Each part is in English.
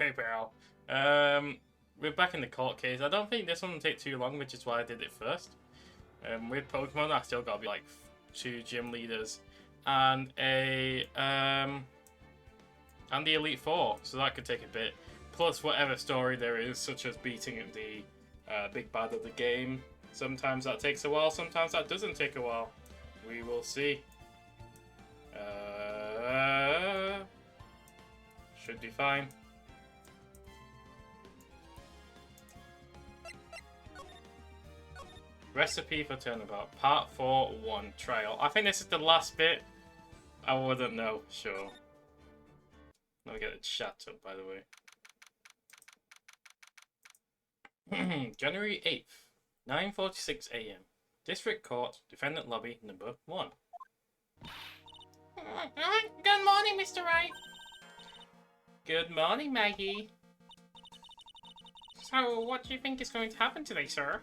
Hey, pal. We're back in the court case. I don't think this one will take too long, which is why I did it first. With Pokemon, I still got to be like 2 gym leaders and and the Elite Four, so that could take a bit. Plus whatever story there is, such as beating the big bad of the game. Sometimes that takes a while, sometimes that doesn't take a while. We will see. Should be fine. Recipe for Turnabout, Part 4-1 Trial. I think this is the last bit. I wouldn't know, sure. Let me get the chat up, by the way. January 8th, 9:46 AM. District Court, Defendant Lobby, number 1. Good morning, Mr. Wright. Good morning, Maggie. So, what do you think is going to happen today, sir?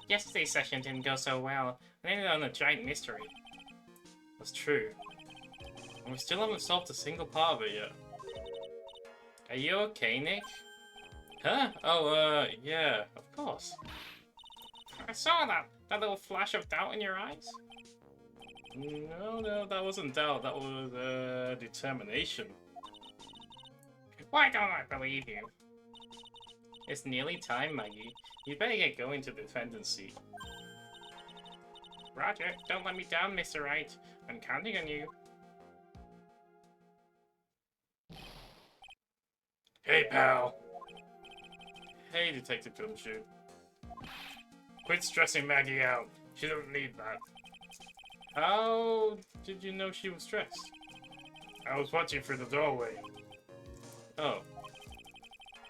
Yesterday's session didn't go so well. I ended on a giant mystery. That's true. And we still haven't solved a single part of it yet. Are you okay, Nick? Huh? Oh, yeah, of course. I saw that little flash of doubt in your eyes. No, that wasn't doubt. That was, determination. Why don't I believe you? It's nearly time, Maggie. You better get going to the defendant's seat. Roger, don't let me down, Mr. Wright. I'm counting on you. Hey, pal. Hey, Detective Gumshoe. Quit stressing Maggie out. She doesn't need that. How did you know she was stressed? I was watching through the doorway. Oh.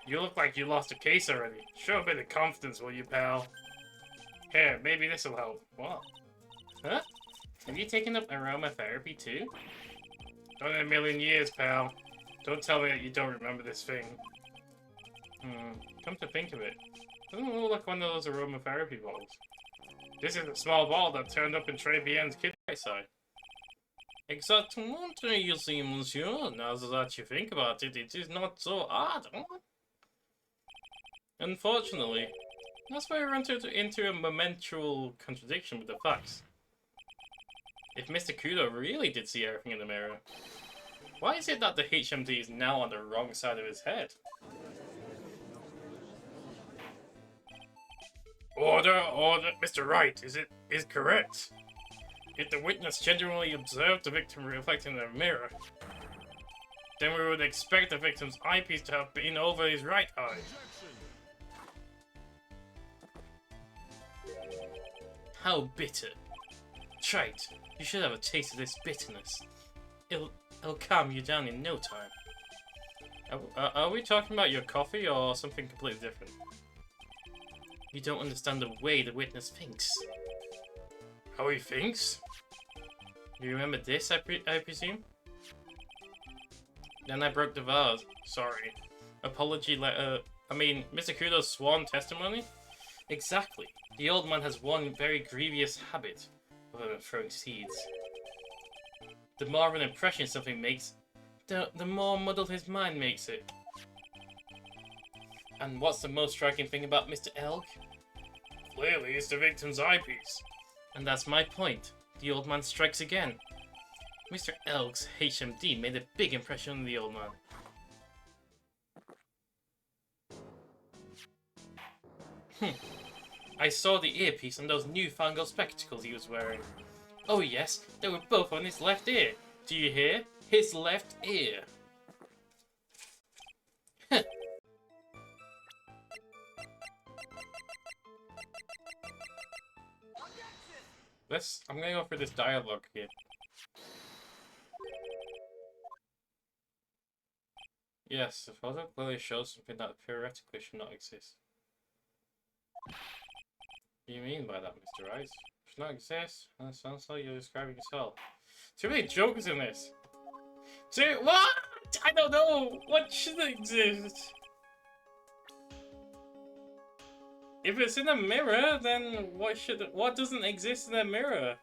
You look like you lost a case already. Show a bit of confidence, will you, pal? Here, maybe this'll help. What? Huh? Have you taken up aromatherapy too? Not in a million years, pal. Don't tell me that you don't remember this thing. Come to think of it, doesn't it look like one of those aromatherapy bottles? This is a small bottle that turned up in Trey Bien's kid side. Exactement, you see, monsieur. Now that you think about it, it is not so odd, huh? Unfortunately, that's where we run into a momental contradiction with the facts. If Mr. Kudo really did see everything in the mirror, why is it that the HMD is now on the wrong side of his head? Order, Mr. Wright, is correct. If the witness genuinely observed the victim reflecting in the mirror, then we would expect the victim's eyepiece to have been over his right eye. How bitter. Try it. You should have a taste of this bitterness. It'll calm you down in no time. Are we talking about your coffee or something completely different? You don't understand the way the witness thinks. How he thinks? You remember this, I presume? Then I broke the vase. Sorry. Apology letter. Mr. Kudo's sworn testimony? Exactly. The old man has one very grievous habit of throwing seeds. The more of an impression something makes, the more muddled his mind makes it. And what's the most striking thing about Mr. Elk? Clearly, it's the victim's eyepiece. And that's my point. The old man strikes again. Mr. Elk's HMD made a big impression on the old man. I saw the earpiece and those newfangled spectacles he was wearing. Oh yes, they were both on his left ear. Do you hear? His left ear. I'm gonna go for this dialogue here. Yes, the photo clearly shows something that theoretically should not exist. What do you mean by that, Mr. Wright? Should not exist? That sounds like you're describing yourself. Too many jokes in this. What? I don't know. What should exist? If it's in a mirror, then what doesn't exist in a mirror?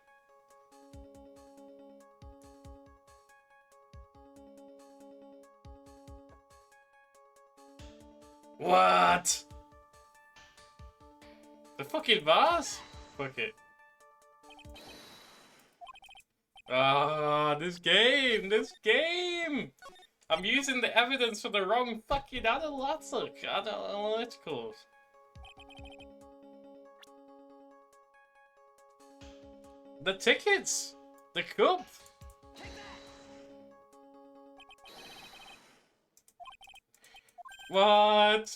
What? The fucking vase? Fuck it. Ah, this game! I'm using the evidence for the wrong fucking analyticals. The tickets! The cup! What?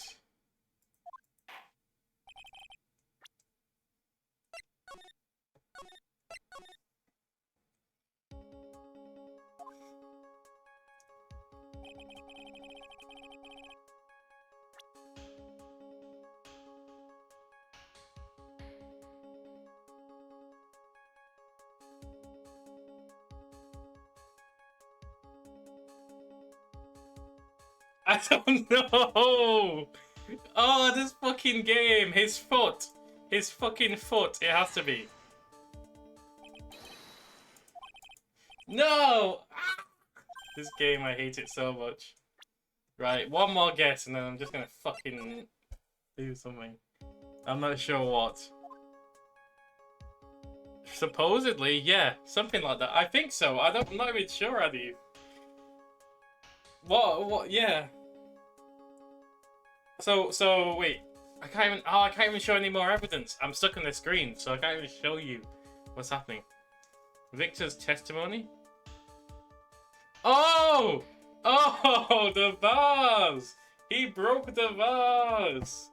I don't know! Oh, this fucking game! His foot! His fucking foot! It has to be. No! This game, I hate it so much. Right, one more guess and then I'm just gonna fucking do something. I'm not sure what. Supposedly, yeah, something like that. I think so. I'm not even sure, Adi. What, yeah. So, wait. I can't even show any more evidence. I'm stuck on the screen, so I can't even show you what's happening. Victor's testimony? Oh! Oh, the vase! He broke the vase!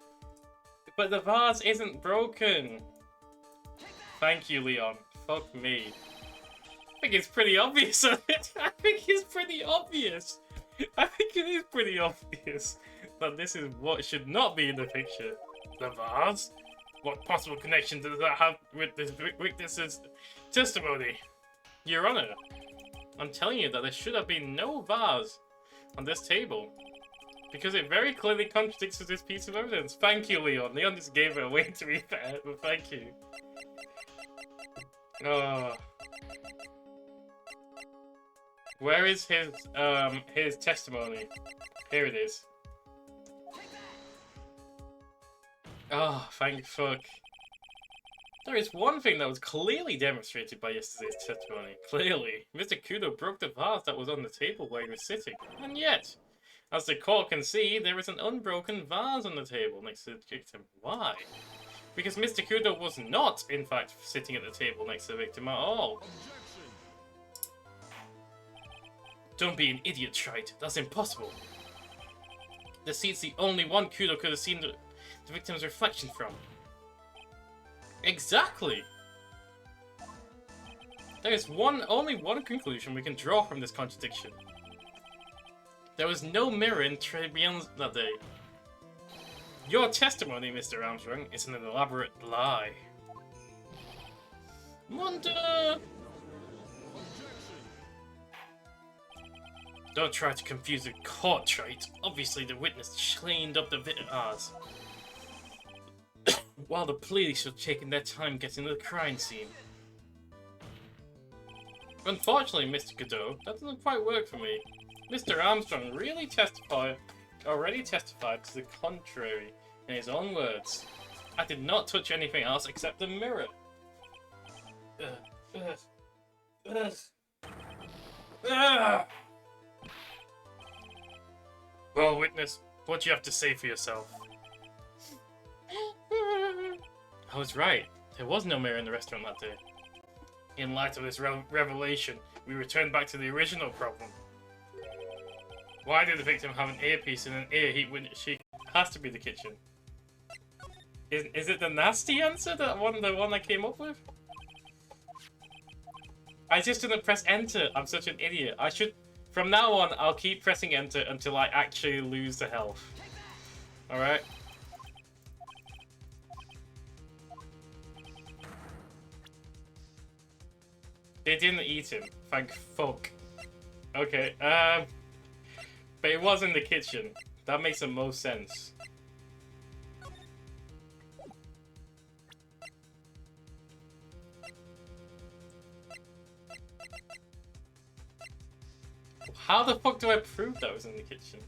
But the vase isn't broken. Thank you, Leon. Fuck me. I think it's pretty obvious. I think it's pretty obvious. I think it is pretty obvious that this is what should not be in the picture. The vase? What possible connection does that have with this witness's testimony? Your Honor, I'm telling you that there should have been no vase on this table, because it very clearly contradicts with this piece of evidence. Thank you, Leon. Leon just gave it away, to be fair, but thank you. Oh. Where is his testimony? Here it is. Oh, thank fuck. There is one thing that was clearly demonstrated by yesterday's testimony. Clearly, Mr. Kudo broke the vase that was on the table where he was sitting. And yet, as the court can see, there is an unbroken vase on the table next to the victim. Why? Because Mr. Kudo was not, in fact, sitting at the table next to the victim at all. Don't be an idiot, Wright. That's impossible. The seat's the only one Kudo could have seen the victim's reflection from. Exactly! There is only one conclusion we can draw from this contradiction. There was no mirror in Trebion's that day. Your testimony, Mr. Armstrong, is an elaborate lie. Wonder! Don't try to confuse the court, Wright. Obviously, the witness cleaned up the vase while the police were taking their time getting to the crime scene. Unfortunately, Mr. Godot, that doesn't quite work for me. Mr. Armstrong already testified to the contrary in his own words. I did not touch anything else except the mirror. Well, witness, what do you have to say for yourself? I was right. There was no mirror in the restaurant that day. In light of this revelation, we return back to the original problem. Why did the victim have an earpiece in an ear when she has to be the kitchen? Is it the nasty answer, the one I came up with? I just didn't press enter. I'm such an idiot. I should... From now on, I'll keep pressing enter until I actually lose the health. Alright? They didn't eat him. Thank fuck. Okay, but it was in the kitchen. That makes the most sense. How the fuck do I prove that was in the kitchen?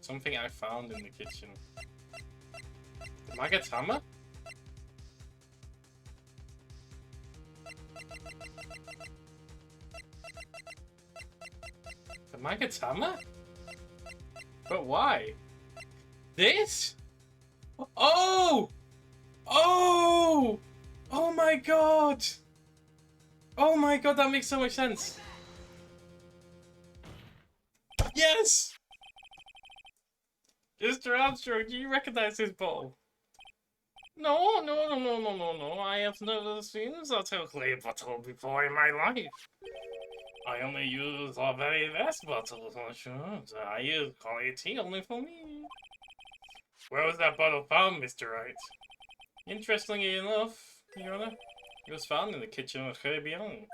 Something I found in the kitchen. The Magatama? The Magatama? But why? This? Oh! Oh! Oh my god! Oh my god, that makes so much sense. Yes! Mr. Armstrong, do you recognize this bottle? No, I have never seen such a clay bottle before in my life. I only use a very best bottles, I'm sure. I use quality only for me. Where was that bottle found, Mr. Wright? Interestingly enough, Your Honor, it was found in the kitchen of Caribbean.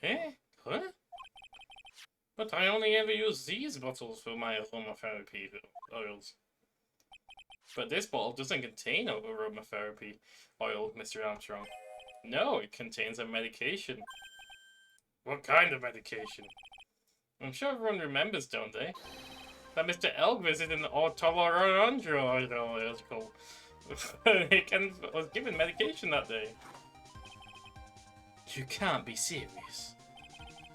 Eh? Huh? But I only ever use these bottles for my aromatherapy oils. But this bottle doesn't contain aromatherapy oil, Mr. Armstrong. No, it contains a medication. What kind of medication? I'm sure everyone remembers, don't they? That Mr. Elk visited an autolaryngological. He was given medication that day. You can't be serious.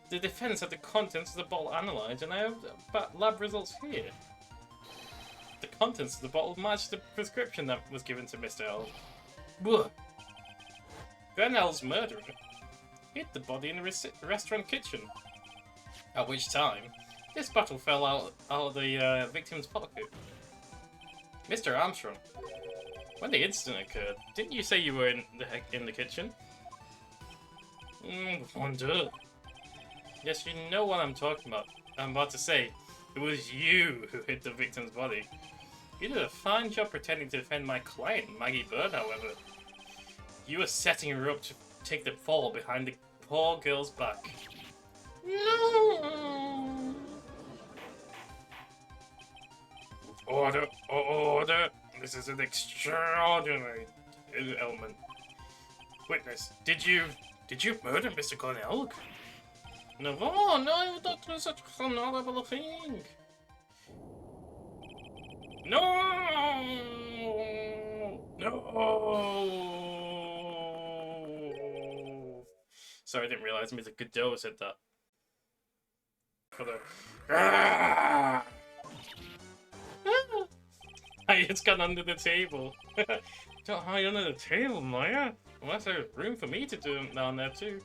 The defense had the contents of the bottle analyzed, and I have lab results here. The contents of the bottle matched the prescription that was given to Mr. Elk. What? Grenell's murderer hid the body in the restaurant kitchen. At which time, this bottle fell out of the victim's pocket. Mr. Armstrong, when the incident occurred, didn't you say you were in the kitchen? Wonder. Yes, you know what I'm talking about. I'm about to say, it was you who hid the victim's body. You did a fine job pretending to defend my client, Maggie Bird, however. You were setting her up to take the fall behind the poor girl's back. No! Order! Order! This is an extraordinary element. Witness, did you murder Mr. Cornell? No, no, I would not do such a horrible thing. No! No! Sorry, I didn't realize Mr. Godot said that. For the... It's gone under the table. Don't hide under the table, Maya. Unless there's room for me to do them down there too.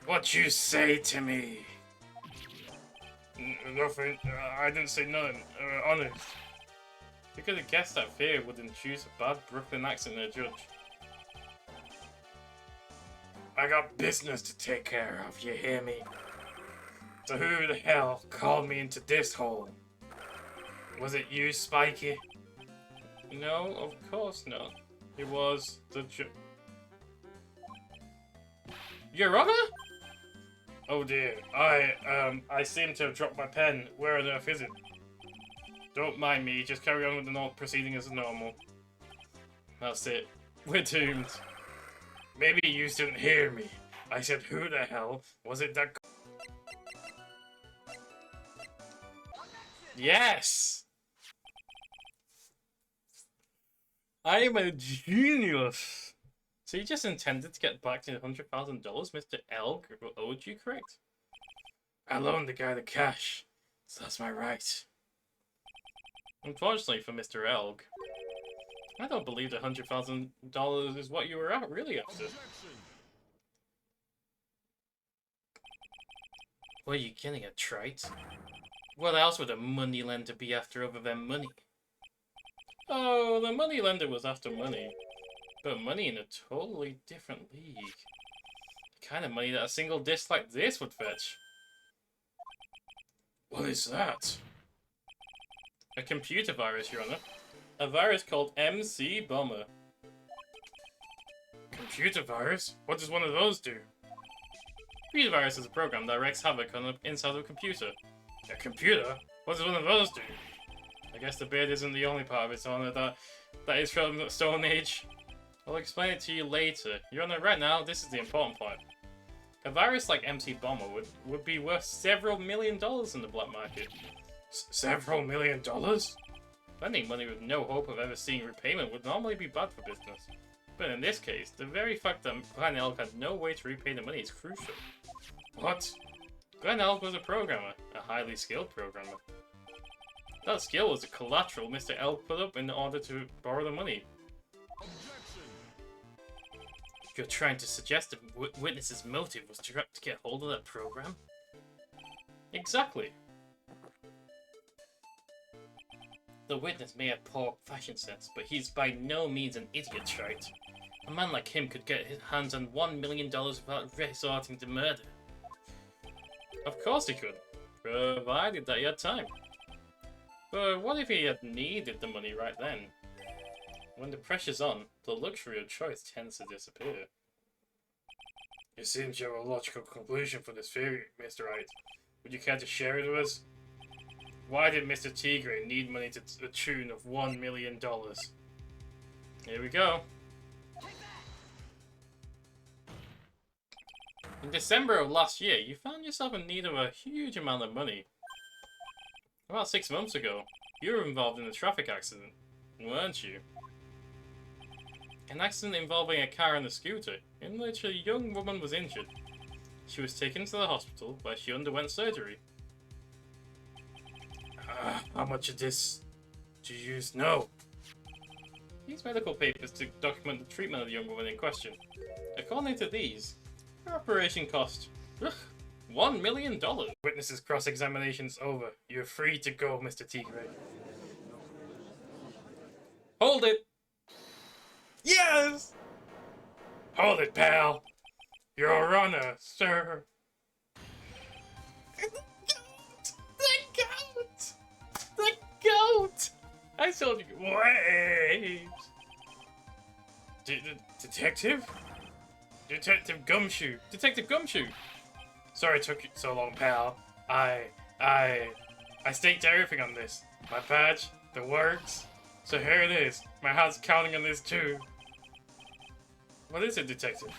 What you say to me? Nothing. I didn't say nothing. Honest. You could have guessed that fear would induce a bad Brooklyn accent in a judge. I got business to take care of, you hear me? So who the hell called me into this hole? Was it you, Spiky? No, of course not. It was the Your Honor? Oh dear, I seem to have dropped my pen. Where on earth is it? Don't mind me, just carry on with the proceeding as normal. That's it. We're doomed. Maybe you didn't hear me. I said who the hell was it that... Yes! I am a genius! So you just intended to get back to $100,000 Mr. Elk owed you, correct? I loaned the guy the cash, so that's my right. Unfortunately for Mr. Elk, I don't believe the $100,000 is what you were really after. What are you getting at, Trite? What else would a moneylender be after other than money? Oh, the moneylender was after money. But money in a totally different league. The kind of money that a single disc like this would fetch. What is that? A computer virus, Your Honor. A virus called MC Bomber. Computer virus? What does one of those do? Computer virus is a program that wreaks havoc on the inside of a computer. A computer? What does one of those do? I guess the beard isn't the only part of its honor that is from the Stone Age. I'll explain it to you later. Your Honor, right now, this is the important part. A virus like MC Bomber would be worth several $1 million in the black market. Several $1 million? Lending money with no hope of ever seeing repayment would normally be bad for business. But in this case, the very fact that Glenn Elk had no way to repay the money is crucial. What? Glenn Elk was a programmer, a highly skilled programmer. That skill was the collateral Mr. Elk put up in order to borrow the money. Objection. You're trying to suggest the witness's motive was to get hold of that program? Exactly. The witness may have poor fashion sense, but he's by no means an idiot, Wright. A man like him could get his hands on $1 million without resorting to murder. Of course he could, provided that he had time. But what if he had needed the money right then? When the pressure's on, the luxury of choice tends to disappear. It seems you have a logical conclusion for this theory, Mr. Wright. Would you care to share it with us? Why did Mr. Tigre need money to the tune of $1 million? Here we go. In December of last year, you found yourself in need of a huge amount of money. About 6 months ago, you were involved in a traffic accident, weren't you? An accident involving a car and a scooter, in which a young woman was injured. She was taken to the hospital, where she underwent surgery. How much of this do you know? These medical papers to document the treatment of the young woman in question. According to these, her operation cost $1 million. Witnesses' cross-examination's over. You're free to go, Mr. Tigre. Hold it! Yes! Hold it, pal! Your Honor, sir. The goat! The goat! I told you. Wait! Detective? Detective Gumshoe. Detective Gumshoe! Sorry it took you so long, pal. I staked everything on this. My badge, the works. So here it is. My heart's counting on this too. What is it, Detective?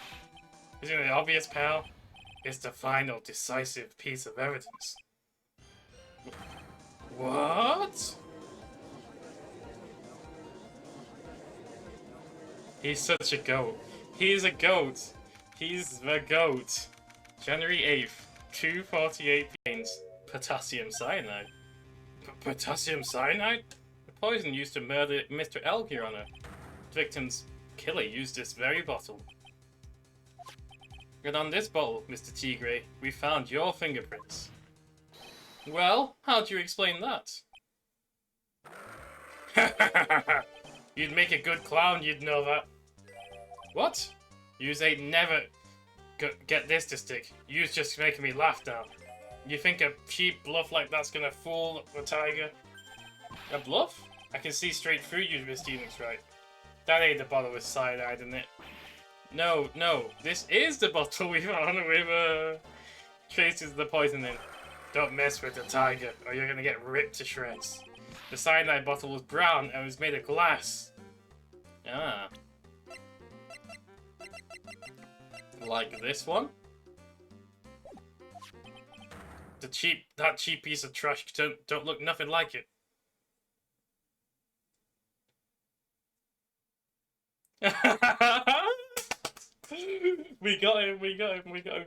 Isn't it obvious, pal? It's the final, decisive piece of evidence. What? He's such a goat. He's a goat. He's the goat. January 8th, 2:48 p.m. Potassium cyanide. Potassium cyanide? The poison used to murder Mr. Elk, Your Honor. The victim's killer used this very bottle. And on this bottle, Mr. Tigre, we found your fingerprints. Well, how do you explain that? You'd make a good clown, you'd know that. What? Yous ain't never get this to stick. Yous just making me laugh now. You think a cheap bluff like that's gonna fool the tiger? A bluff? I can see straight through you, Miss Stevens, right? That ain't the bottle with cyanide in it. No, this is the bottle we found with traces of the poison in. Don't mess with the tiger, or you're gonna get ripped to shreds. The cyanide bottle was brown and was made of glass. Ah. Like this one? That cheap piece of trash don't look nothing like it. We got him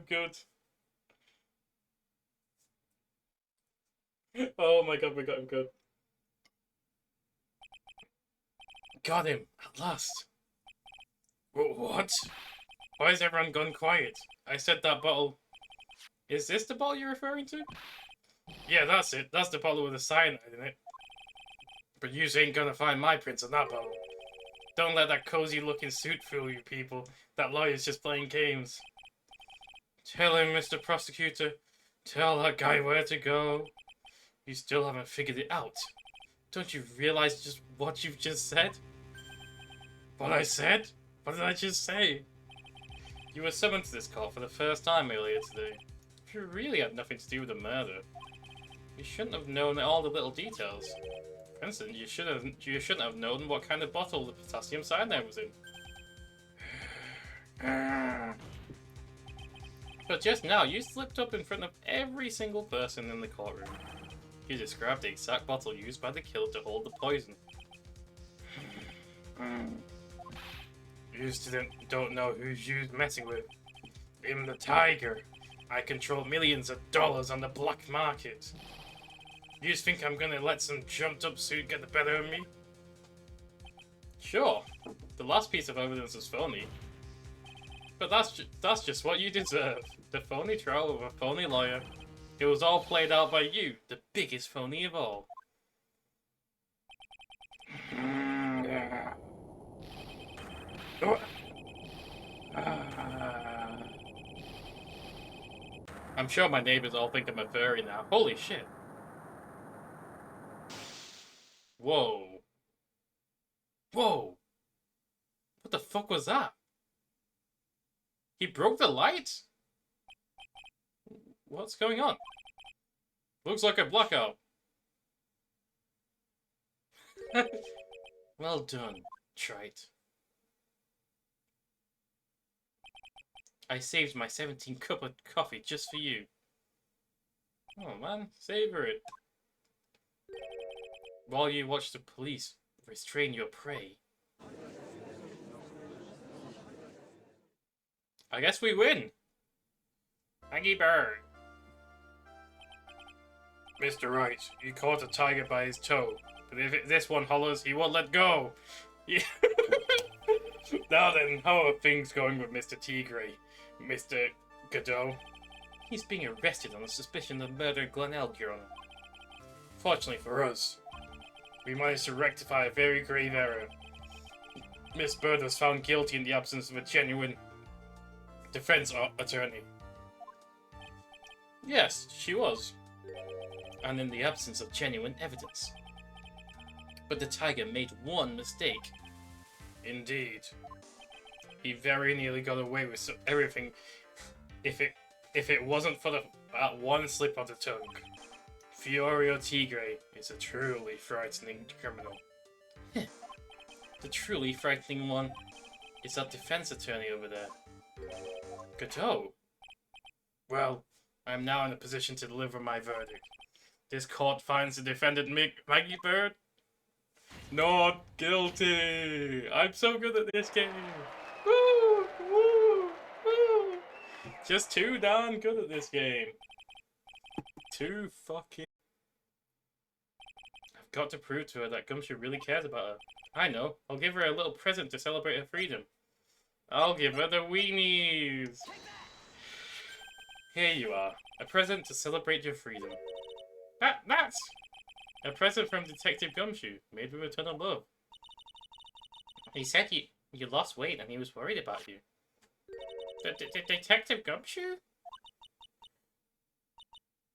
good. Oh my god, we got him good. Got him, at last. What? Why has everyone gone quiet? I said that bottle... Is this the bottle you're referring to? Yeah, that's it. That's the bottle with the cyanide in it. But you ain't gonna find my prints on that bottle. Don't let that cozy looking suit fool you people. That lawyer's just playing games. Tell him, Mr. Prosecutor. Tell that guy where to go. You still haven't figured it out. Don't you realize just what you've just said? What I said? What did I just say? You were summoned to this court for the first time earlier today. If you really had nothing to do with the murder, you shouldn't have known all the little details. For instance, you shouldn't have known what kind of bottle the potassium cyanide was in. But just now, you slipped up in front of every single person in the courtroom. You described the exact bottle used by the killer to hold the poison. You student don't know who's you messing with. I'm the Tiger. I control millions of dollars on the black market. You just think I'm gonna let some jumped up suit get the better of me? Sure. The last piece of evidence is phony. But that's just what you deserve. The phony trial with a phony lawyer. It was all played out by you, the biggest phony of all. I'm sure my neighbors all think I'm a furry now. Holy shit. Whoa. Whoa. What the fuck was that? He broke the light? What's going on? Looks like a blackout. Well done, Wright. I saved my 17 cup of coffee just for you. Oh man, savor it. While you watch the police restrain your prey. I guess we win. Maggie Bird. Mr. Wright, you caught a tiger by his toe, but if this one hollers, he won't let go. Yeah. Now then, how are things going with Mr. Tigre, Mr. Godot? He's being arrested on the suspicion of murdering Glenelg, Your Honor. Fortunately for us, we managed to rectify a very grave error. Miss Bird was found guilty in the absence of a genuine defense attorney. Yes, she was. And in the absence of genuine evidence. But the tiger made one mistake. Indeed. He very nearly got away with everything if it wasn't for that one slip of the tongue. Fiorio Tigre is a truly frightening criminal. The truly frightening one is that defense attorney over there. Godot? Well, I am now in a position to deliver my verdict. This court finds the defendant Maggie Bird not guilty. I'm so good at this game. Woo, woo, woo. Just too darn good at this game. Too fucking. I've got to prove to her that Gumshoe really cares about her. I know. I'll give her a little present to celebrate her freedom. I'll give her the weenies. Here you are. A present to celebrate your freedom. That's a present from Detective Gumshoe, made with a ton of love. He said you lost weight and he was worried about you. Detective Gumshoe?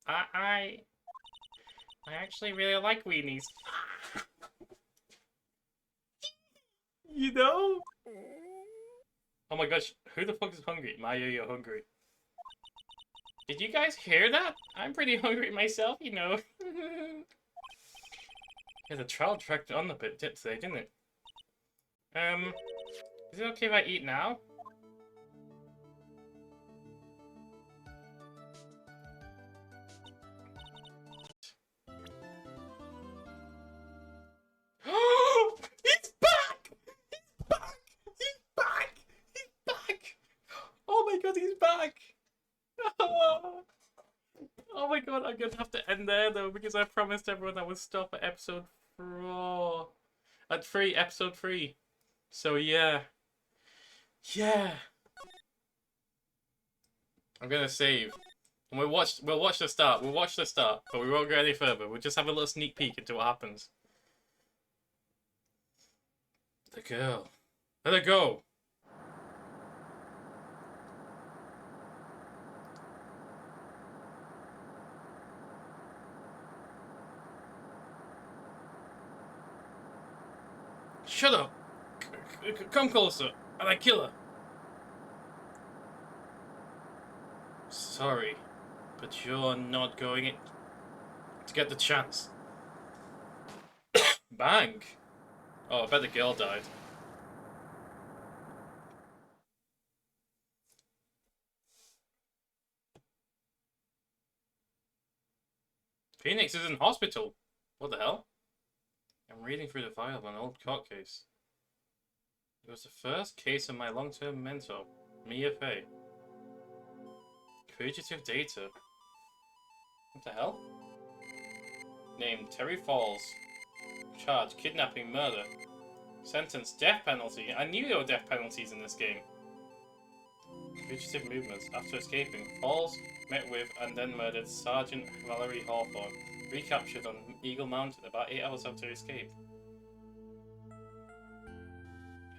I actually really like weenies. You know? Oh my gosh, who the fuck is hungry? Maya, you're hungry. Did you guys hear that? I'm pretty hungry myself, you know. Yeah, the trial dragged on a bit today, didn't it? Is it okay if I eat now? He's back! He's back! He's back! He's back! Oh my god, he's back! Oh my god, I'm gonna have to end there though, because I promised everyone I would stop at episode 4. Episode 3. So yeah. Yeah. I'm gonna save. And we'll watch the start. We'll watch the start, but we won't go any further. We'll just have a little sneak peek into what happens. The girl. Let her go. Shut up! Come closer, and I kill her. Sorry, but you're not going to get the chance. Bang! Oh, I bet the girl died. Phoenix is in hospital. What the hell? I'm reading through the file of an old court case. It was the first case of my long-term mentor, Mia Fey. Fugitive data. What the hell? Name Terry Falls. Charge kidnapping, murder. Sentence death penalty. I knew there were death penalties in this game. Fugitive movements. After escaping, Falls met with and then murdered Sergeant Valerie Hawthorne. Recaptured on Eagle Mountain about 8 hours after escape.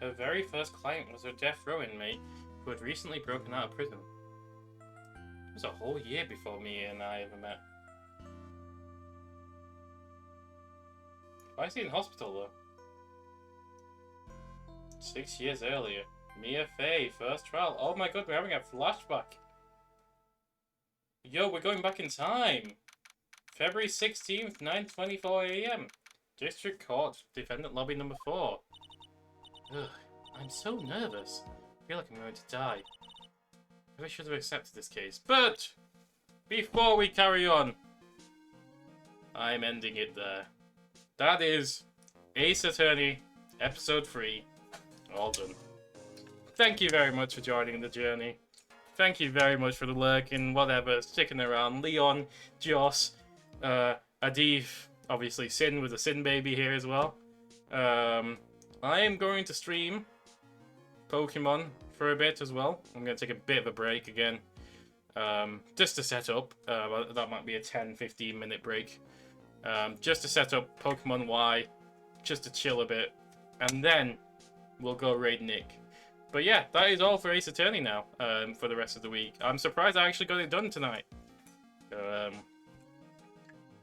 Her very first client was a death row inmate who had recently broken out of prison. It was a whole year before Mia and I ever met. Why is he in hospital though? 6 years earlier. Mia Fey, first trial. Oh my god, we're having a flashback. Yo, we're going back in time. February 16th, 9:24 AM. District Court, Defendant Lobby number 4. Ugh, I'm so nervous. I feel like I'm going to die. I should have accepted this case. But, before we carry on, I'm ending it there. That is Ace Attorney, Episode 3, all done. Thank you very much for joining the journey. Thank you very much for the lurking, whatever, sticking around. Leon, Joss, Adif, obviously Sin with the Sin baby here as well. I am going to stream Pokemon for a bit as well. I'm going to take a bit of a break again. Just to set up. That might be a 10-15 minute break. Just to set up Pokemon Y. Just to chill a bit. And then we'll go raid Nick. But yeah, that is all for Ace Attorney now, for the rest of the week. I'm surprised I actually got it done tonight.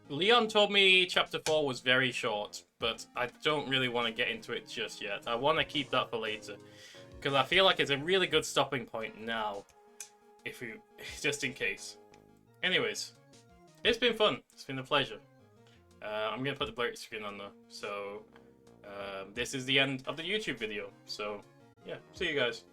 Leon told me Chapter 4 was very short, but I don't really want to get into it just yet. I want to keep that for later, because I feel like it's a really good stopping point now, just in case. Anyways, it's been fun. It's been a pleasure. I'm going to put the break screen on though, so this is the end of the YouTube video, so... yeah, see you guys.